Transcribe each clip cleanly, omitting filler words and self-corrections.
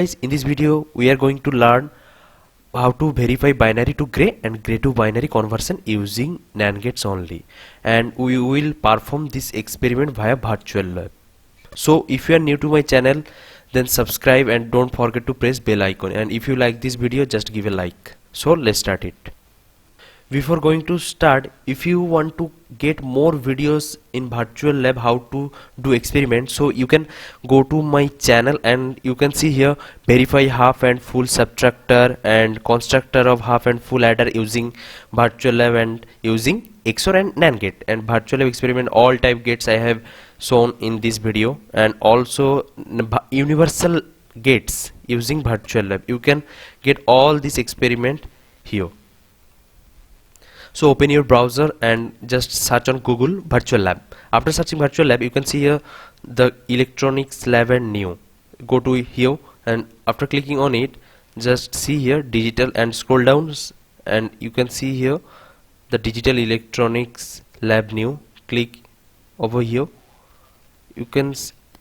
Guys, in this video we are going to learn how to verify binary to gray and gray to binary conversion using NAND gates only, and we will perform this experiment via virtual lab. So if you are new to my channel, then subscribe and don't forget to press bell icon, and if you like this video, just give a like. So let's start it. Before going to start, if you want to get more videos in virtual lab how to do experiments, so you can go to my channel and you can see here verify half and full subtractor and constructor of half and full adder using virtual lab and using XOR and NAND gate, and virtual lab experiment all type gates I have shown in this video, and also universal gates using virtual lab. You can get all this experiment here. So open your browser and just search on Google virtual lab. After searching virtual lab, you can see here the electronics lab and new. Go to here, and after clicking on it, just see here digital and scroll down, and you can see here the digital electronics lab new. Click over here. You can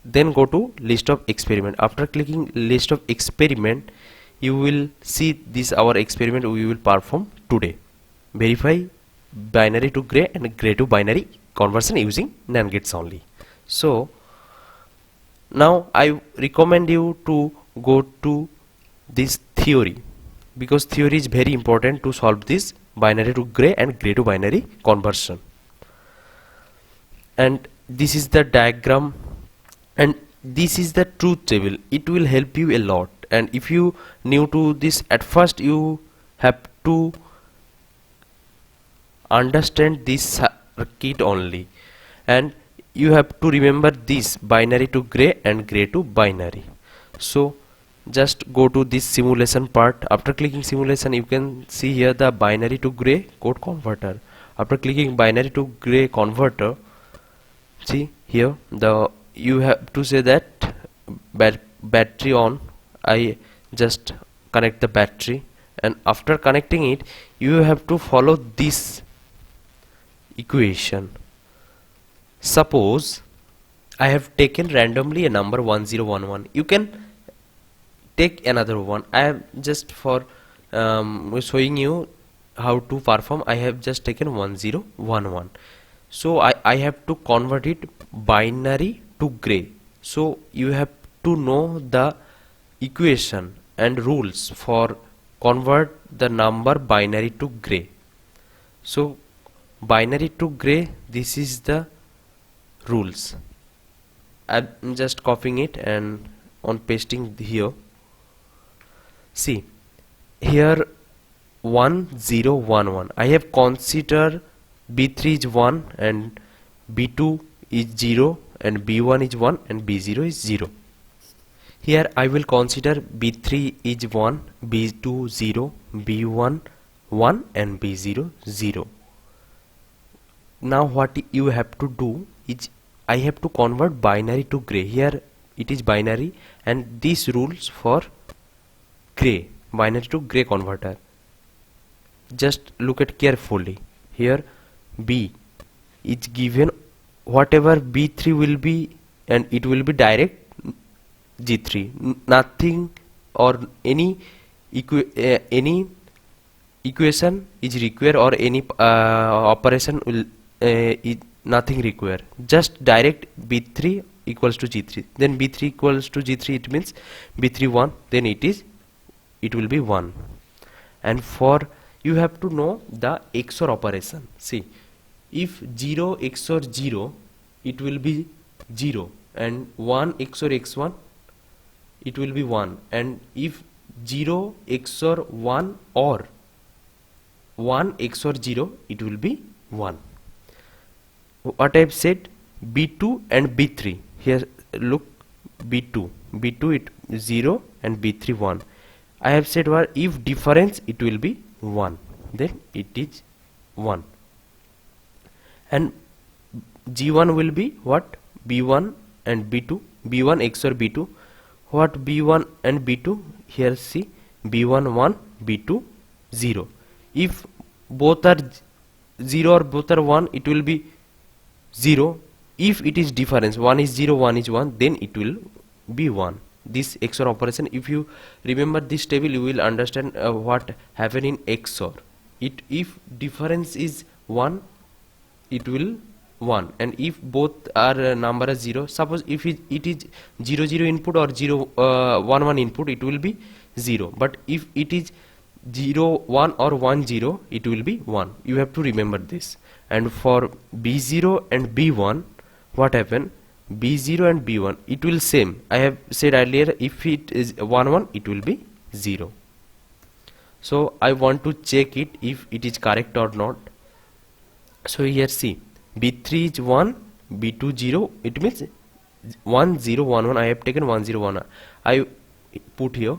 then go to list of experiment. After clicking list of experiment, you will see this our experiment we will perform today. Verify binary to gray and gray to binary conversion using NAND gates only. So now I recommend you to go to this theory, because theory is very important to solve this binary to gray and gray to binary conversion. And this is the diagram, and this is the truth table. It will help you a lot, and if you new to this, at first you have to understand this circuit only, and you have to remember this binary to gray and gray to binary. So just go to this simulation part. After clicking simulation, you can see here the binary to gray code converter. After clicking binary to gray converter, see here the you have to say that battery on. I just connect the battery, and after connecting it, you have to follow this equation. Suppose I have taken randomly a number 1011. You can take another one. I have just for showing you how to perform, I have just taken 1011. So I have to convert it binary to gray. So you have to know the equation and rules for convert the number binary to gray. So binary to gray, this is the rules. I'm just copying it and on pasting here. See here 1011, I have considered B3 is 1 and B2 is 0 and B1 is 1 and B0 is 0. Here I will consider B3 is 1, B2 0, B1 1 and B0 0. Now what you have to do is I have to convert binary to gray. Here it is binary, and these rules for gray, binary to gray converter. Just look at carefully. Here B is given whatever B3 will be, and it will be direct G3. Nothing or any equation is required, or any operation will nothing required. Just direct B3 equals to G3. Then B3 equals to G3, it means B3 1, then it will be 1. And for you have to know the XOR operation. See, if 0 XOR 0, it will be 0, and 1 XOR x1, it will be 1, and if 0 XOR 1 or 1 XOR 0, it will be 1. What I have said, B2 and B3. Here look, B2 it 0 and B3 1. I have said what if difference, it will be 1, then it is 1. And G1 will be what? B1 and B2, B1 XOR B2. What B1 and B2? Here see B1 1, B2 0. If both are 0 or both are 1, it will be 0. If it is difference, one is 0, one is 1, then it will be 1. this XOR operation. If you remember this table, you will understand what happen in XOR. If difference is 1, it will 1, and if both are number as 0, suppose if it is 0 0 input or 0 1 1 input, it will be 0, but if it is 0 1 or 1 0, it will be 1. You have to remember this. And for B0 and B1, what happen? B0 and B1, it will same. I have said earlier, if it is 1 1, it will be 0. So I want to check it if it is correct or not. So here see, B3 is 1, B2 0, it means 1 0 1 1. I have taken 1 0 1 1. I put here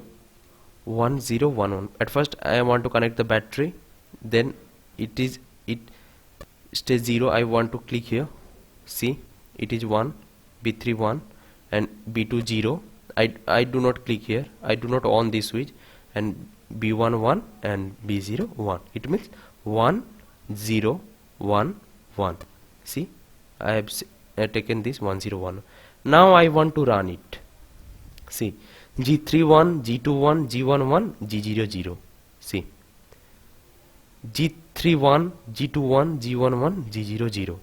1 0 1 1. At first I want to connect the battery, then it stays 0. I want to click here, see, it is 1, B3 1 and B2 0. I do not click here, I do not on this switch, and B1 1 and B0 1. It means 1 0 1 1. See, I have taken this 1 0 1. Now I want to run it. See, G3 1, G2 1, G1 1, G0 0. See, G3 1, G2 1, G1 1, G0 0.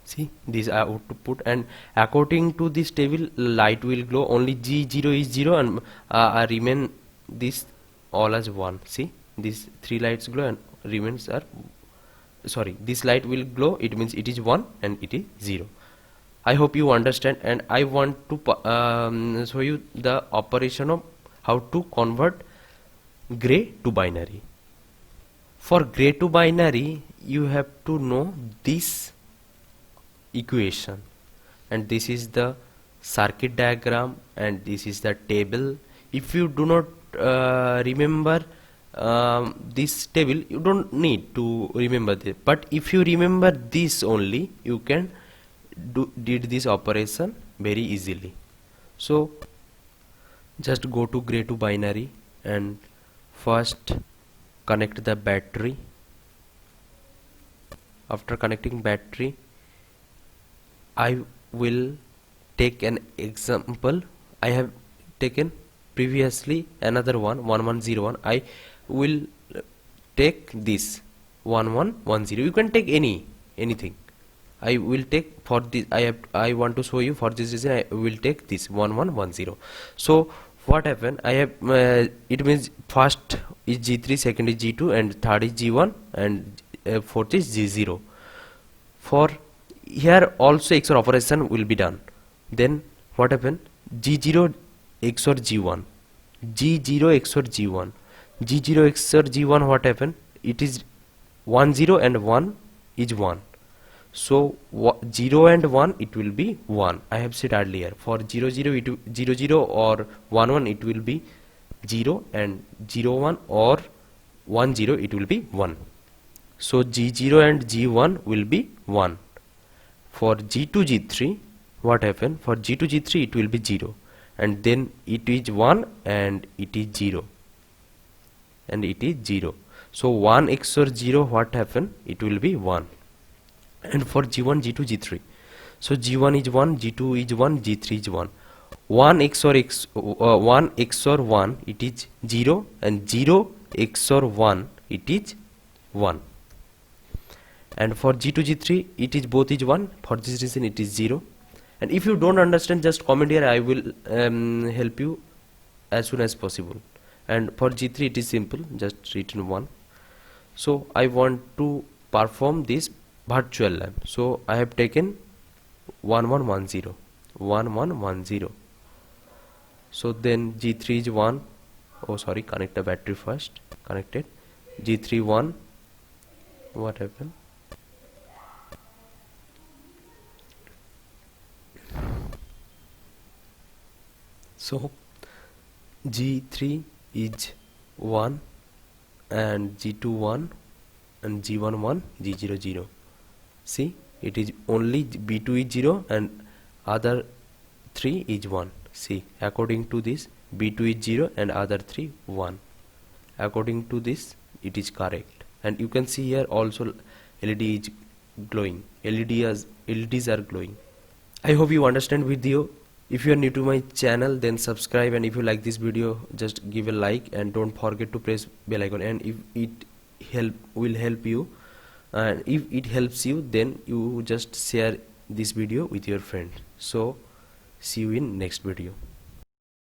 See, these are output, and according to this table, light will glow. Only G0 is 0 and remain this all as 1. See, these 3 lights glow and remains are, sorry, this light will glow, it means it is 1 and it is 0. I hope you understand, and I want to show you the operation of how to convert gray to binary. For gray to binary, you have to know this equation, and this is the circuit diagram, and this is the table. If you do not remember this table, you don't need to remember this, but if you remember this only, you can did this operation very easily. So just go to gray to binary and first connect the battery. After connecting battery, I will take an example. I have taken previously another one, 1101. I will take this 1110. You can take anything. I will take for this. I want to show you, for this reason I will take this 1110. So what happened? I have it means first is G3, second is G2, and third is G1, and fourth is G0. For here also XOR operation will be done. Then what happened? G0 XOR G1, G0 XOR G1, G0 XOR G1. What happened? It is 1 0 and 1 is 1. So 0 and 1, it will be 1. I have said earlier, for 0 0 0 0 or 1 1, it will be 0, and 0 1 or 1 0, it will be 1. So G0 and G1 will be 1. For G2 G3, what happened? For G2 G3, it will be 0, and then it is 1 and it is 0, and it is 0. So 1 XOR 0, what happened? It will be 1. And for G1 G2 G3, so G1 is 1, G2 is 1, G3 is 1. 1 XOR 1, it is 0, and 0 XOR 1, it is 1. And for G2 G3, it is both is 1. For this reason, it is 0. And if you don't understand, just comment here. I will help you as soon as possible. And for G3, it is simple, just written 1. So I want to perform this virtual lamp. So I have taken 1110, 1110. So then G3 is 1. Oh sorry, connect the battery first. Connected. G3 1. What happened? So G3 is 1 and G2 1 and G1 1, G0 0. See, it is only B2 is 0 and other 3 is 1. See, according to this, B2 is 0 and other 3 1. According to this, it is correct. And you can see here also LED is glowing. LEDs are glowing. I hope you understand video. If you are new to my channel, then subscribe, and if you like this video, just give a like, and don't forget to press bell icon. And if it will help you, and if it helps you, then you just share this video with your friend. So see you in next video.